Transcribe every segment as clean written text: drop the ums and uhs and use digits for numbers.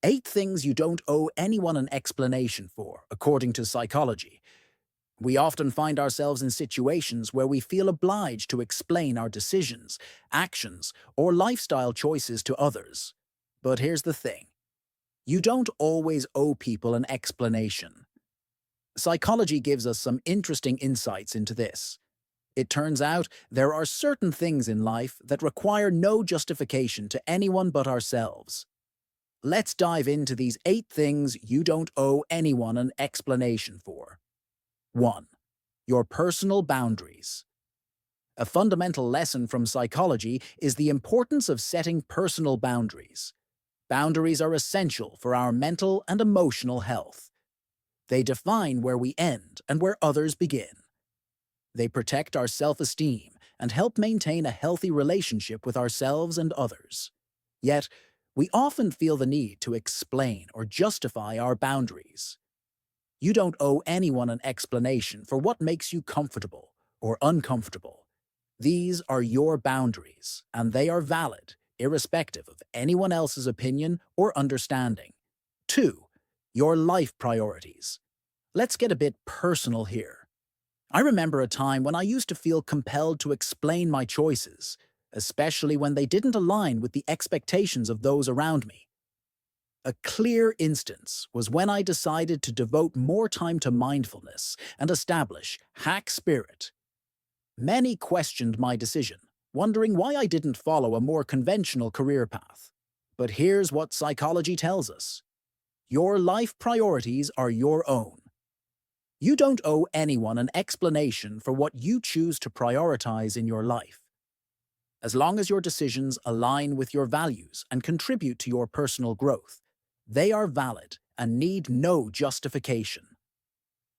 8 things you don't owe anyone an explanation for, according to psychology. We often find ourselves in situations where we feel obliged to explain our decisions, actions, or lifestyle choices to others. But here's the thing. You don't always owe people an explanation. Psychology gives us some interesting insights into this. It turns out there are certain things in life that require no justification to anyone but ourselves. Let's dive into these 8 things you don't owe anyone an explanation for. 1. Your personal boundaries. A fundamental lesson from psychology is the importance of setting personal boundaries. Boundaries are essential for our mental and emotional health. They define where we end and where others begin. They protect our self-esteem and help maintain a healthy relationship with ourselves and others. Yet, we often feel the need to explain or justify our boundaries. You don't owe anyone an explanation for what makes you comfortable or uncomfortable. These are your boundaries, and they are valid, irrespective of anyone else's opinion or understanding. 2. Your life priorities. Let's get a bit personal here. I remember a time when I used to feel compelled to explain my choices, especially when they didn't align with the expectations of those around me. A clear instance was when I decided to devote more time to mindfulness and establish Hack Spirit. Many questioned my decision, wondering why I didn't follow a more conventional career path. But here's what psychology tells us. Your life priorities are your own. You don't owe anyone an explanation for what you choose to prioritize in your life. As long as your decisions align with your values and contribute to your personal growth, they are valid and need no justification.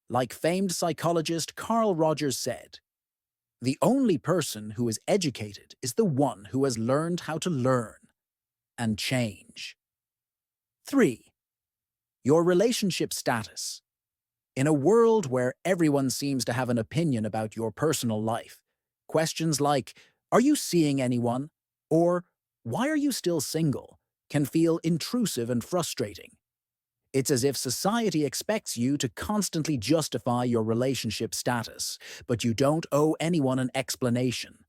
Like famed psychologist Carl Rogers said, "The only person who is educated is the one who has learned how to learn and change." 3. Your relationship status. In a world where everyone seems to have an opinion about your personal life, questions like, "Are you seeing anyone?" or "Why are you still single?" can feel intrusive and frustrating. It's as if society expects you to constantly justify your relationship status, but you don't owe anyone an explanation.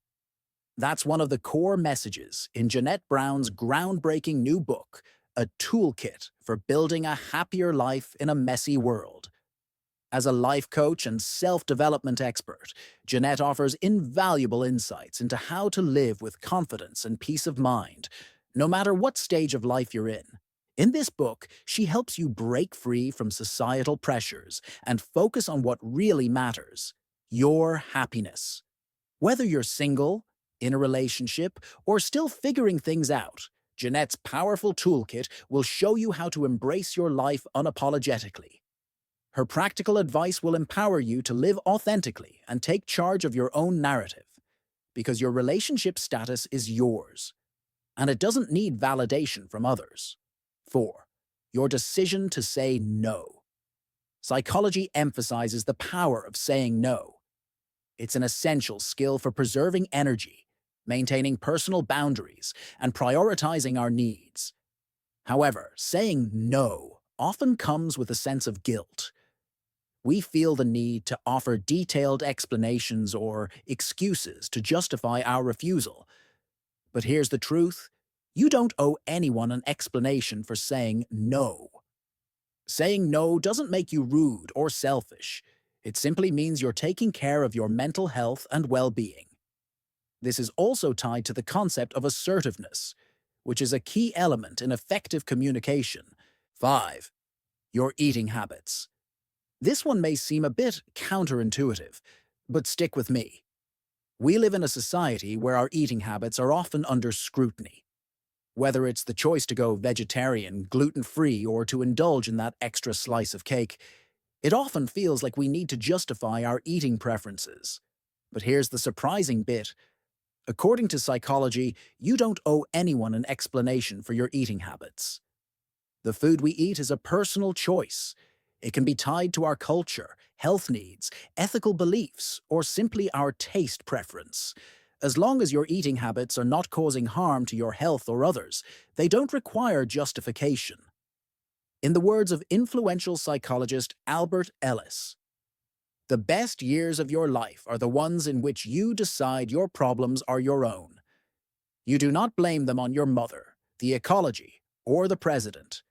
That's one of the core messages in Jeanette Brown's groundbreaking new book, A Toolkit for Building a Happier Life in a Messy World. As a life coach and self-development expert, Jeanette offers invaluable insights into how to live with confidence and peace of mind, no matter what stage of life you're in. In this book, she helps you break free from societal pressures and focus on what really matters: your happiness. Whether you're single, in a relationship, or still figuring things out, Jeanette's powerful toolkit will show you how to embrace your life unapologetically. Her practical advice will empower you to live authentically and take charge of your own narrative, because your relationship status is yours, and it doesn't need validation from others. 4. Your decision to say no. Psychology emphasizes the power of saying no. It's an essential skill for preserving energy, maintaining personal boundaries, and prioritizing our needs. However, saying no often comes with a sense of guilt. We feel the need to offer detailed explanations or excuses to justify our refusal. But here's the truth. You don't owe anyone an explanation for saying no. Saying no doesn't make you rude or selfish. It simply means you're taking care of your mental health and well-being. This is also tied to the concept of assertiveness, which is a key element in effective communication. 5. Your eating habits. This one may seem a bit counterintuitive, but stick with me. We live in a society where our eating habits are often under scrutiny. Whether it's the choice to go vegetarian, gluten-free, or to indulge in that extra slice of cake, it often feels like we need to justify our eating preferences. But here's the surprising bit. According to psychology, you don't owe anyone an explanation for your eating habits. The food we eat is a personal choice. It can be tied to our culture, health needs, ethical beliefs, or simply our taste preference. As long as your eating habits are not causing harm to your health or others, they don't require justification. In the words of influential psychologist Albert Ellis, the best years of your life are the ones in which you decide your problems are your own. You do not blame them on your mother, the ecology, or the president.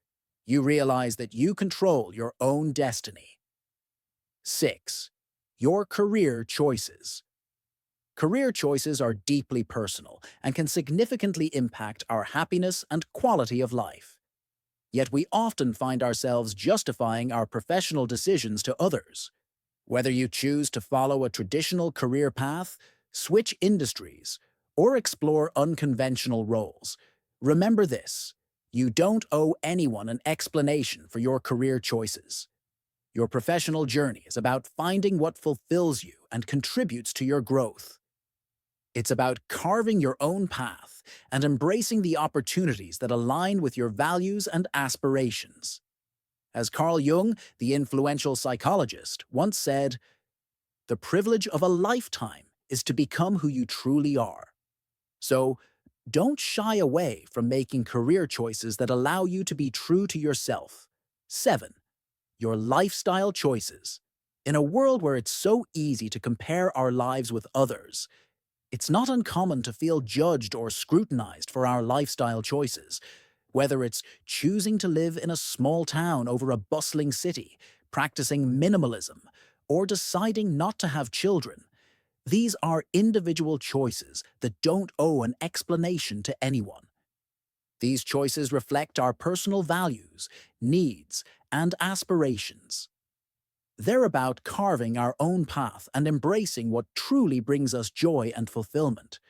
You realize that you control your own destiny. 6. Your career choices. Career choices are deeply personal and can significantly impact our happiness and quality of life. Yet we often find ourselves justifying our professional decisions to others. Whether you choose to follow a traditional career path, switch industries, or explore unconventional roles, remember this: you don't owe anyone an explanation for your career choices. Your professional journey is about finding what fulfills you and contributes to your growth. It's about carving your own path and embracing the opportunities that align with your values and aspirations. As Carl Jung, the influential psychologist, once said, "The privilege of a lifetime is to become who you truly are." So, don't shy away from making career choices that allow you to be true to yourself. 7. Your lifestyle choices. In a world where it's so easy to compare our lives with others, it's not uncommon to feel judged or scrutinized for our lifestyle choices. Whether it's choosing to live in a small town over a bustling city, practicing minimalism, or deciding not to have children, these are individual choices that don't owe an explanation to anyone. These choices reflect our personal values, needs, and aspirations. They're about carving our own path and embracing what truly brings us joy and fulfillment.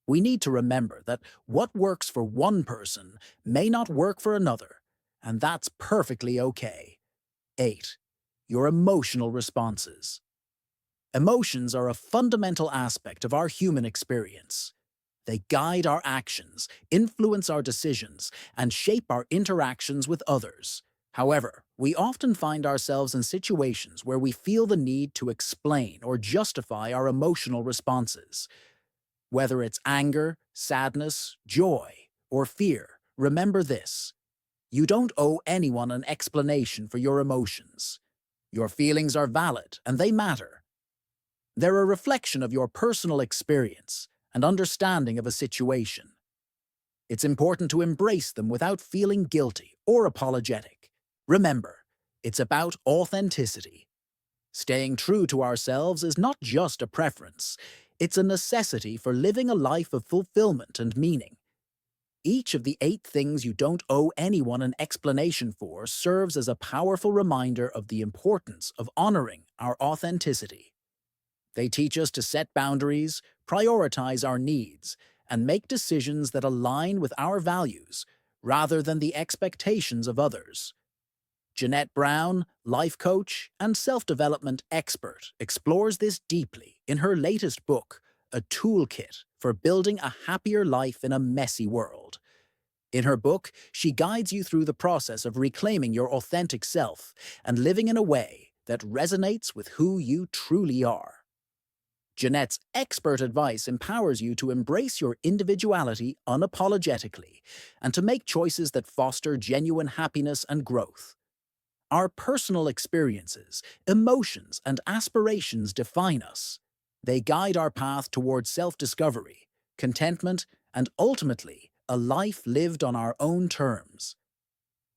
We need to remember that what works for one person may not work for another, and that's perfectly okay. 8. Your emotional responses. Emotions are a fundamental aspect of our human experience. They guide our actions, influence our decisions, and shape our interactions with others. However, we often find ourselves in situations where we feel the need to explain or justify our emotional responses. Whether it's anger, sadness, joy, or fear, remember this: you don't owe anyone an explanation for your emotions. Your feelings are valid and they matter. They're a reflection of your personal experience and understanding of a situation. It's important to embrace them without feeling guilty or apologetic. Remember, it's about authenticity. Staying true to ourselves is not just a preference, it's a necessity for living a life of fulfillment and meaning. Each of the 8 things you don't owe anyone an explanation for serves as a powerful reminder of the importance of honoring our authenticity. They teach us to set boundaries, prioritize our needs, and make decisions that align with our values rather than the expectations of others. Jeanette Brown, life coach and self-development expert, explores this deeply in her latest book, A Toolkit for Building a Happier Life in a Messy World. In her book, she guides you through the process of reclaiming your authentic self and living in a way that resonates with who you truly are. Jeanette's expert advice empowers you to embrace your individuality unapologetically and to make choices that foster genuine happiness and growth. Our personal experiences, emotions, and aspirations define us. They guide our path towards self-discovery, contentment, and ultimately, a life lived on our own terms.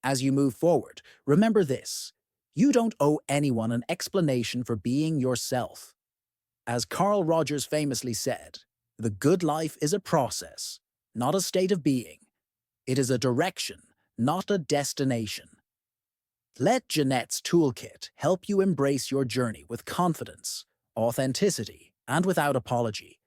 As you move forward, remember this: you don't owe anyone an explanation for being yourself. As Carl Rogers famously said, "The good life is a process, not a state of being. It is a direction, not a destination." Let Jeanette's toolkit help you embrace your journey with confidence, authenticity, and without apology.